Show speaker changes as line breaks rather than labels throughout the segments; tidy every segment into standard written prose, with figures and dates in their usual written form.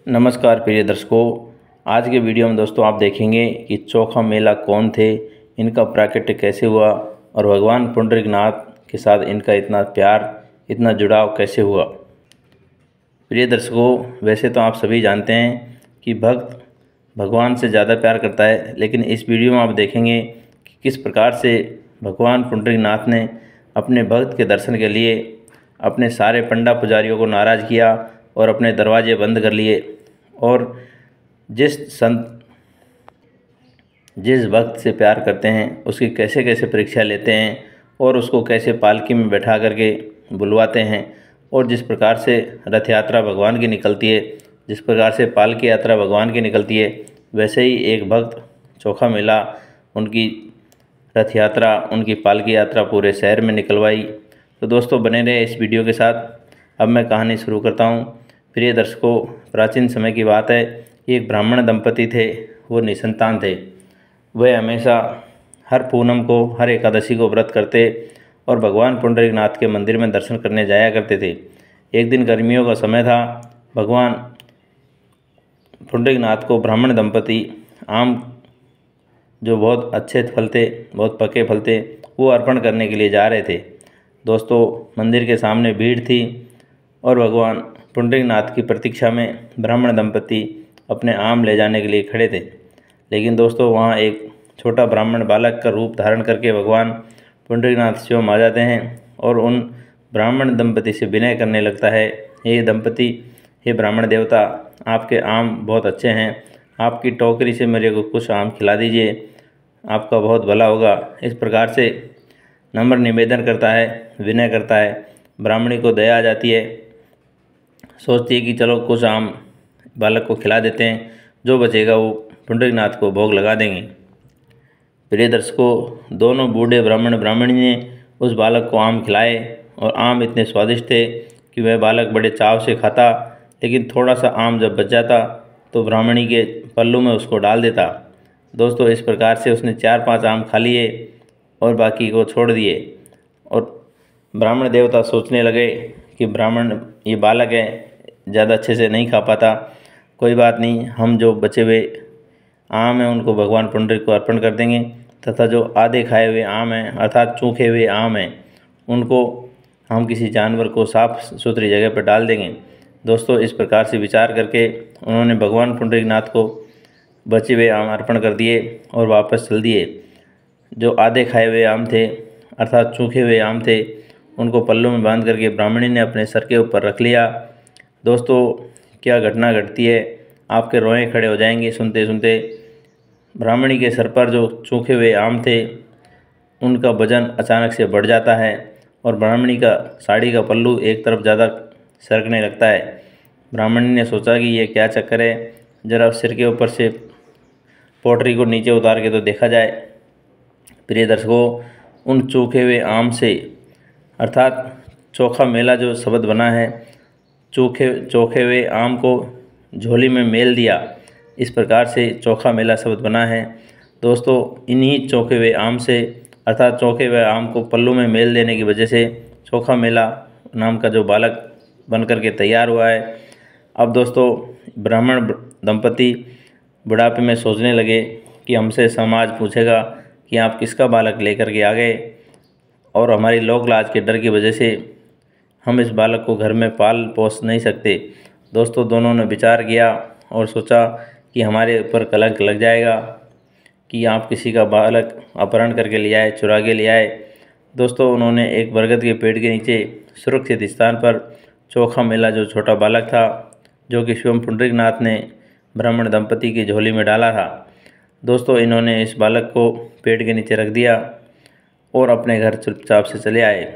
नमस्कार प्रिय दर्शकों। आज के वीडियो में दोस्तों आप देखेंगे कि चोखा मेला कौन थे, इनका प्राकट्य कैसे हुआ और भगवान पुंडरीकनाथ के साथ इनका इतना प्यार, इतना जुड़ाव कैसे हुआ। प्रिय दर्शकों, वैसे तो आप सभी जानते हैं कि भक्त भगवान से ज़्यादा प्यार करता है, लेकिन इस वीडियो में आप देखेंगे कि किस प्रकार से भगवान पुंडरीकनाथ ने अपने भक्त के दर्शन के लिए अपने सारे पंडा पुजारियों को नाराज़ किया और अपने दरवाजे बंद कर लिए और जिस भक्त से प्यार करते हैं उसकी कैसे कैसे परीक्षा लेते हैं और उसको कैसे पालकी में बैठा करके बुलवाते हैं और जिस प्रकार से रथ यात्रा भगवान की निकलती है, जिस प्रकार से पालकी यात्रा भगवान की निकलती है, वैसे ही एक भक्त चोखा मेला, उनकी रथ यात्रा, उनकी पालकी यात्रा पूरे शहर में निकलवाई। तो दोस्तों बने रहे इस वीडियो के साथ। अब मैं कहानी शुरू करता हूँ। प्रिय दर्शकों, प्राचीन समय की बात है। एक ब्राह्मण दंपति थे, वो निसंतान थे। वह हमेशा हर पूनम को, हर एकादशी को व्रत करते और भगवान पुंडरीकनाथ के मंदिर में दर्शन करने जाया करते थे। एक दिन गर्मियों का समय था। भगवान पुंडरीकनाथ को ब्राह्मण दंपति आम, जो बहुत अच्छे फल थे, बहुत पके फल थे, वो अर्पण करने के लिए जा रहे थे। दोस्तों, मंदिर के सामने भीड़ थी और भगवान पुंडरीकनाथ की प्रतीक्षा में ब्राह्मण दंपति अपने आम ले जाने के लिए खड़े थे। लेकिन दोस्तों, वहाँ एक छोटा ब्राह्मण बालक का रूप धारण करके भगवान पुंडरीकनाथ स्वयं आ जाते हैं और उन ब्राह्मण दंपति से विनय करने लगता है, हे दंपति, हे ब्राह्मण देवता, आपके आम बहुत अच्छे हैं, आपकी टोकरी से मेरे को कुछ आम खिला दीजिए, आपका बहुत भला होगा। इस प्रकार से नम्र निवेदन करता है, विनय करता है। ब्राह्मणी को दया आ जाती है, सोचती है कि चलो कुछ आम बालक को खिला देते हैं, जो बचेगा वो पुंडरीकनाथ को भोग लगा देंगे। प्रिय दर्शकों, दोनों बूढ़े ब्राह्मण ब्राह्मणी ने उस बालक को आम खिलाए और आम इतने स्वादिष्ट थे कि वह बालक बड़े चाव से खाता। लेकिन थोड़ा सा आम जब बच जाता तो ब्राह्मणी के पल्लू में उसको डाल देता। दोस्तों, इस प्रकार से उसने 4-5 आम खा लिए और बाकी को छोड़ दिए। और ब्राह्मण देवता सोचने लगे कि ब्राह्मण, ये बालक है, ज़्यादा अच्छे से नहीं खा पाता, कोई बात नहीं, हम जो बचे हुए आम हैं उनको भगवान पुंडरीक को अर्पण कर देंगे तथा जो आधे खाए हुए आम हैं, अर्थात चूखे हुए आम हैं, उनको हम किसी जानवर को साफ सुथरी जगह पर डाल देंगे। दोस्तों, इस प्रकार से विचार करके उन्होंने भगवान पुंडरीकनाथ को बचे हुए आम अर्पण कर दिए और वापस चल दिए। जो आधे खाए हुए आम थे, अर्थात सूखे हुए आम थे, उनको पल्लों में बांध करके ब्राह्मणी ने अपने सर के ऊपर रख लिया। दोस्तों, क्या घटना घटती है, आपके रोए खड़े हो जाएंगे सुनते सुनते। ब्राह्मणी के सर पर जो सूखे हुए आम थे, उनका वजन अचानक से बढ़ जाता है और ब्राह्मणी का साड़ी का पल्लू एक तरफ ज़्यादा सरकने लगता है। ब्राह्मणी ने सोचा कि ये क्या चक्कर है, ज़रा सिर के ऊपर से पोटरी को नीचे उतार के तो देखा जाए। प्रिय दर्शकों, उन सूखे हुए आम से, अर्थात चोखा मेला जो शब्द बना है, चोखे हुए आम को झोली में मेल दिया, इस प्रकार से चोखा मेला शब्द बना है। दोस्तों, इन्हीं चोखे हुए आम से, अर्थात चोखे हुए आम को पल्लू में मेल देने की वजह से चोखा मेला नाम का जो बालक बन कर के तैयार हुआ है। अब दोस्तों, ब्राह्मण दंपति बुढ़ापे में सोचने लगे कि हमसे समाज पूछेगा कि आप किसका बालक लेकर के आ गए, और हमारी लोक लाज के डर की वजह से हम इस बालक को घर में पाल पोस नहीं सकते। दोस्तों, दोनों ने विचार किया और सोचा कि हमारे ऊपर कलंक लग जाएगा कि आप किसी का बालक अपहरण करके ले आए, चुरा के ले आए। दोस्तों, उन्होंने एक बरगद के पेड़ के नीचे सुरक्षित स्थान पर चोखा मेला जो छोटा बालक था, जो कि स्वयं पुंडरीकनाथ ने ब्राह्मण दंपति की झोली में डाला था, दोस्तों, इन्होंने इस बालक को पेड़ के नीचे रख दिया और अपने घर चुपचाप से चले आए।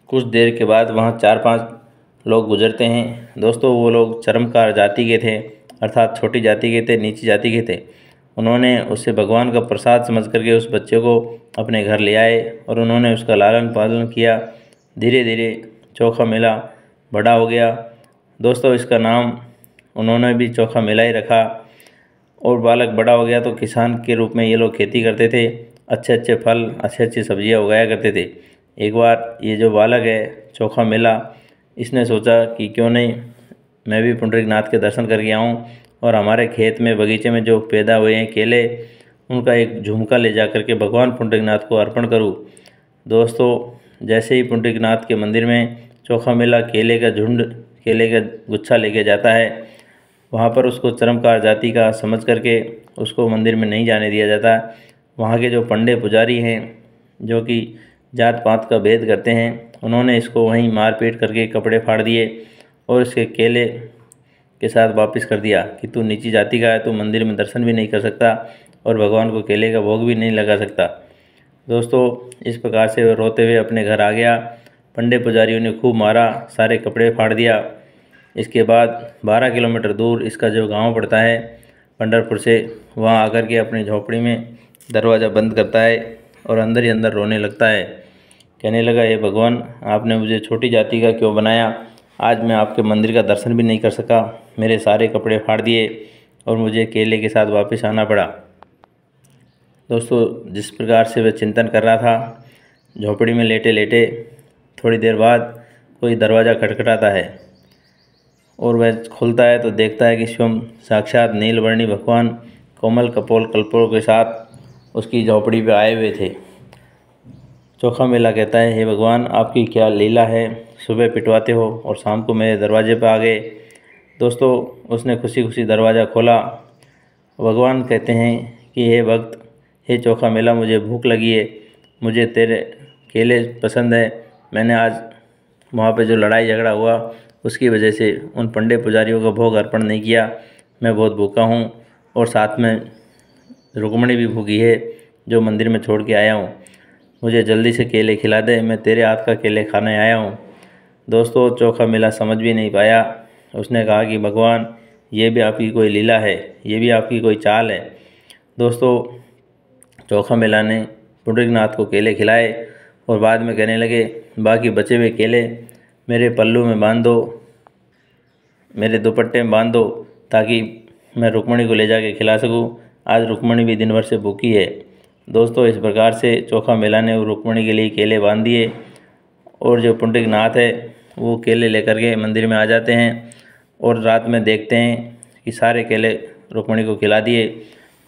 कुछ देर के बाद वहाँ 4-5 लोग गुजरते हैं। दोस्तों, वो लोग चर्मकार जाति के थे, अर्थात छोटी जाति के थे, नीची जाति के थे। उन्होंने उससे भगवान का प्रसाद समझ करके उस बच्चे को अपने घर ले आए और उन्होंने उसका लालन पालन किया। धीरे धीरे चोखा मेला बड़ा हो गया। दोस्तों, इसका नाम उन्होंने भी चोखा मेला ही रखा और बालक बड़ा हो गया तो किसान के रूप में ये लोग खेती करते थे, अच्छे अच्छे फल, अच्छी अच्छी सब्जियां उगाया करते थे। एक बार ये जो बालक है चोखा मेला, इसने सोचा कि क्यों नहीं मैं भी पुंडरीकनाथ के दर्शन करके आऊँ और हमारे खेत में बगीचे में जो पैदा हुए हैं केले, उनका एक झुमका ले जा कर के भगवान पुंडरीकनाथ को अर्पण करूँ। दोस्तों, जैसे ही पुंडरीकनाथ के मंदिर में चोखा मेला केले का झुंड, केले का गुच्छा लेके जाता है, वहाँ पर उसको चरमकार जाति का समझ करके उसको मंदिर में नहीं जाने दिया जाता। वहाँ के जो पंडे पुजारी हैं, जो कि जात पात का भेद करते हैं, उन्होंने इसको वहीं मार पीट करके कपड़े फाड़ दिए और इसके केले के साथ वापस कर दिया कि तू नीची जाति का है, तू मंदिर में दर्शन भी नहीं कर सकता और भगवान को केले का भोग भी नहीं लगा सकता। दोस्तों, इस प्रकार से वह रोते हुए अपने घर आ गया। पंडे पुजारियों ने खूब मारा, सारे कपड़े फाड़ दिया। इसके बाद 12 किलोमीटर दूर इसका जो गांव पड़ता है पंढरपुर से, वहां आकर के अपनी झोपड़ी में दरवाज़ा बंद करता है और अंदर ही अंदर रोने लगता है। कहने लगा, हे भगवान, आपने मुझे छोटी जाति का क्यों बनाया? आज मैं आपके मंदिर का दर्शन भी नहीं कर सका, मेरे सारे कपड़े फाड़ दिए और मुझे केले के साथ वापस आना पड़ा। दोस्तों, जिस प्रकार से वह चिंतन कर रहा था, झोपड़ी में लेटे लेटे थोड़ी देर बाद कोई दरवाज़ा खटखटाता है और वह खुलता है तो देखता है कि स्वयं साक्षात नीलवर्णी भगवान कोमल कपोल कल्पों के साथ उसकी झोपड़ी पे आए हुए थे। चोखा मेला कहता है, हे भगवान, आपकी क्या लीला है, सुबह पिटवाते हो और शाम को मेरे दरवाजे पर आ गए। दोस्तों, उसने खुशी खुशी दरवाज़ा खोला। भगवान कहते हैं कि हे भक्त, हे चोखा मेला, मुझे भूख लगी है, मुझे तेरे केले पसंद है। मैंने आज वहाँ पे जो लड़ाई झगड़ा हुआ उसकी वजह से उन पंडे पुजारियों का भोग अर्पण नहीं किया। मैं बहुत भूखा हूँ और साथ में रुक्मणी भी भूखी है जो मंदिर में छोड़ के आया हूँ। मुझे जल्दी से केले खिला दे, मैं तेरे हाथ का केले खाने आया हूँ। दोस्तों, चोखा मेला समझ भी नहीं पाया। उसने कहा कि भगवान, ये भी आपकी कोई लीला है, ये भी आपकी कोई चाल है। दोस्तों, चोखा मेला ने पुंडरीकनाथ को केले खिलाए और बाद में कहने लगे, बाकी बचे हुए केले मेरे पल्लू में बांध दो, मेरे दुपट्टे में बांध दो, ताकि मैं रुक्मणी को ले जाके खिला सकूं। आज रुक्मणी भी दिन भर से भूखी है। दोस्तों, इस प्रकार से चोखा मेला ने रुक्मणी के लिए केले बांध दिए और जो पुंडरीकनाथ है वो केले लेकर के मंदिर में आ जाते हैं और रात में देखते हैं कि सारे केले रुक्मणी को खिला दिए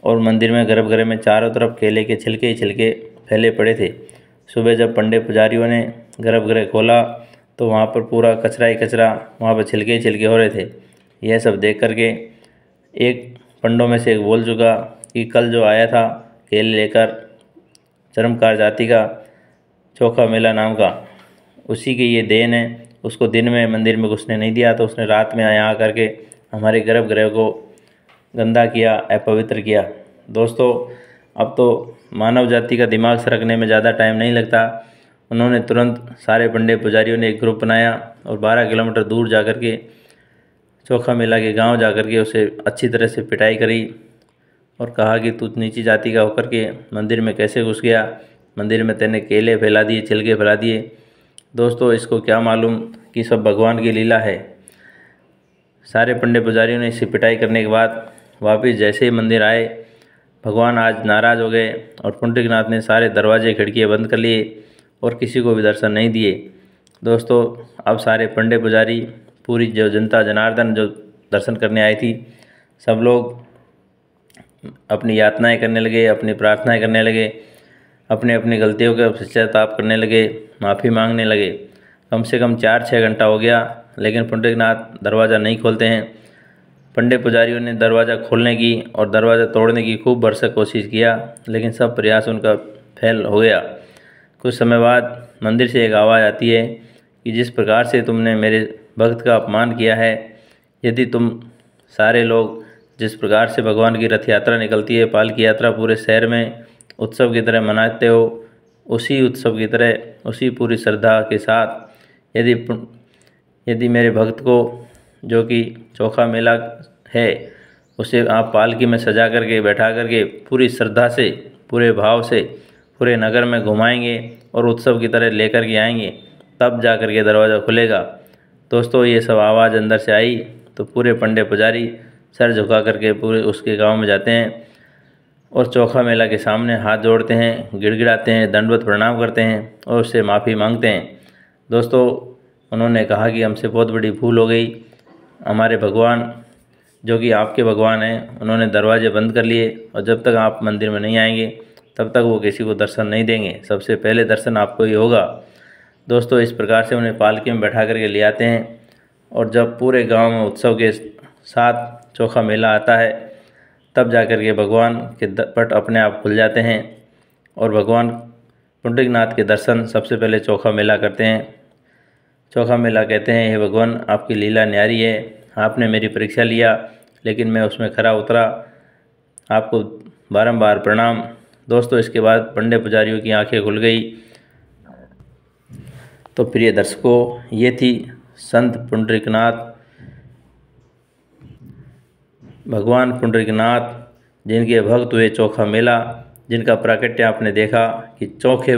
और मंदिर में गर्भगृह में चारों तरफ केले के छिलके ही छिलके फैले पड़े थे। सुबह जब पंडे पुजारियों ने गर्भगृह खोला तो वहाँ पर पूरा कचरा ही कचरा, वहाँ पर छिलके ही छिलके हो रहे थे। यह सब देख करके एक पंडों में से एक बोल चुका कि कल जो आया था केले लेकर चरमकार जाति का चोखा मेला नाम का, उसी की ये देन है। उसको दिन में मंदिर में घुसने नहीं दिया तो उसने रात में यहाँ आकर के हमारे गर्भगृह को गंदा किया, अपवित्र किया। दोस्तों, अब तो मानव जाति का दिमाग सरकने में ज़्यादा टाइम नहीं लगता। उन्होंने तुरंत सारे पंडे पुजारियों ने एक ग्रुप बनाया और 12 किलोमीटर दूर जाकर के चोखा मेला के गांव जाकर के उसे अच्छी तरह से पिटाई करी और कहा कि तू नीची जाति का होकर के मंदिर में कैसे घुस गया, मंदिर में तेने केले फैला दिए, छिलके फैला दिए। दोस्तों, इसको क्या मालूम कि सब भगवान की लीला है। सारे पंडे पुजारियों ने इसे पिटाई करने के बाद वापस जैसे ही मंदिर आए, भगवान आज नाराज़ हो गए और पुंडरीकनाथ ने सारे दरवाजे खिड़कियाँ बंद कर लिए और किसी को भी दर्शन नहीं दिए। दोस्तों, अब सारे पंडे पुजारी, पूरी जो जनता जनार्दन जो दर्शन करने आई थी, सब लोग अपनी यातनाएं करने लगे, अपनी प्रार्थनाएं करने लगे, अपने अपनी गलतियों का पश्चाताप करने लगे, माफ़ी मांगने लगे। कम से कम 4-6 घंटा हो गया, लेकिन पुंडरीकनाथ दरवाज़ा नहीं खोलते हैं। पंडे पुजारियों ने दरवाज़ा खोलने की और दरवाज़ा तोड़ने की खूब भरसक कोशिश किया, लेकिन सब प्रयास उनका फेल हो गया। कुछ समय बाद मंदिर से एक आवाज़ आती है कि जिस प्रकार से तुमने मेरे भक्त का अपमान किया है, यदि तुम सारे लोग जिस प्रकार से भगवान की रथ यात्रा निकलती है, पालकी यात्रा पूरे शहर में उत्सव की तरह मनाते हो, उसी उत्सव की तरह, उसी पूरी श्रद्धा के साथ यदि मेरे भक्त को, जो कि चोखा मेला है, उसे आप पालकी में सजा करके बैठा करके पूरी श्रद्धा से, पूरे भाव से पूरे नगर में घुमाएंगे और उत्सव की तरह लेकर के आएंगे, तब जा कर के दरवाज़ा खुलेगा। दोस्तों, ये सब आवाज़ अंदर से आई तो पूरे पंडे पुजारी सर झुका करके पूरे उसके गांव में जाते हैं और चोखा मेला के सामने हाथ जोड़ते हैं, गिड़गिड़ाते हैं, दंडवत प्रणाम करते हैं और उससे माफ़ी मांगते हैं। दोस्तों, उन्होंने कहा कि हमसे बहुत बड़ी भूल हो गई हमारे भगवान जो कि आपके भगवान हैं उन्होंने दरवाजे बंद कर लिए और जब तक आप मंदिर में नहीं आएंगे तब तक वो किसी को दर्शन नहीं देंगे। सबसे पहले दर्शन आपको ही होगा। दोस्तों, इस प्रकार से उन्हें पालकी में बैठा करके ले आते हैं और जब पूरे गांव में उत्सव के साथ चोखा मेला आता है तब जा कर के भगवान के पट अपने आप खुल जाते हैं और भगवान पुंडरीकनाथ के दर्शन सबसे पहले चोखा मेला करते हैं। चोखा मेला कहते हैं, हे भगवान, आपकी लीला न्यारी है, आपने मेरी परीक्षा लिया लेकिन मैं उसमें खरा उतरा, आपको बारंबार प्रणाम। दोस्तों, इसके बाद पंडे पुजारियों की आंखें खुल गई। तो प्रिय दर्शकों, ये थी संत पुंडरीकनाथ, भगवान पुंडरीकनाथ जिनके भक्त हुए चोखा मेला, जिनका प्राकट्य आपने देखा कि चोखे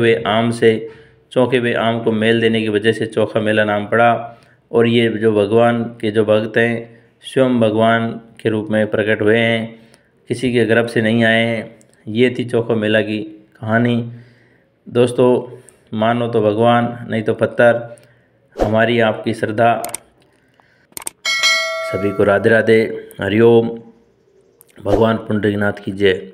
हुए आम को मेल देने की वजह से चोखा मेला नाम पड़ा। और ये जो भगवान के जो भक्त हैं स्वयं भगवान के रूप में प्रकट हुए हैं, किसी के गर्भ से नहीं आए हैं। ये थी चोखा मेला की कहानी। दोस्तों, मानो तो भगवान, नहीं तो पत्थर। हमारी आपकी श्रद्धा। सभी को राधे राधे, हरिओम। भगवान पुंडरीकनाथ की जय।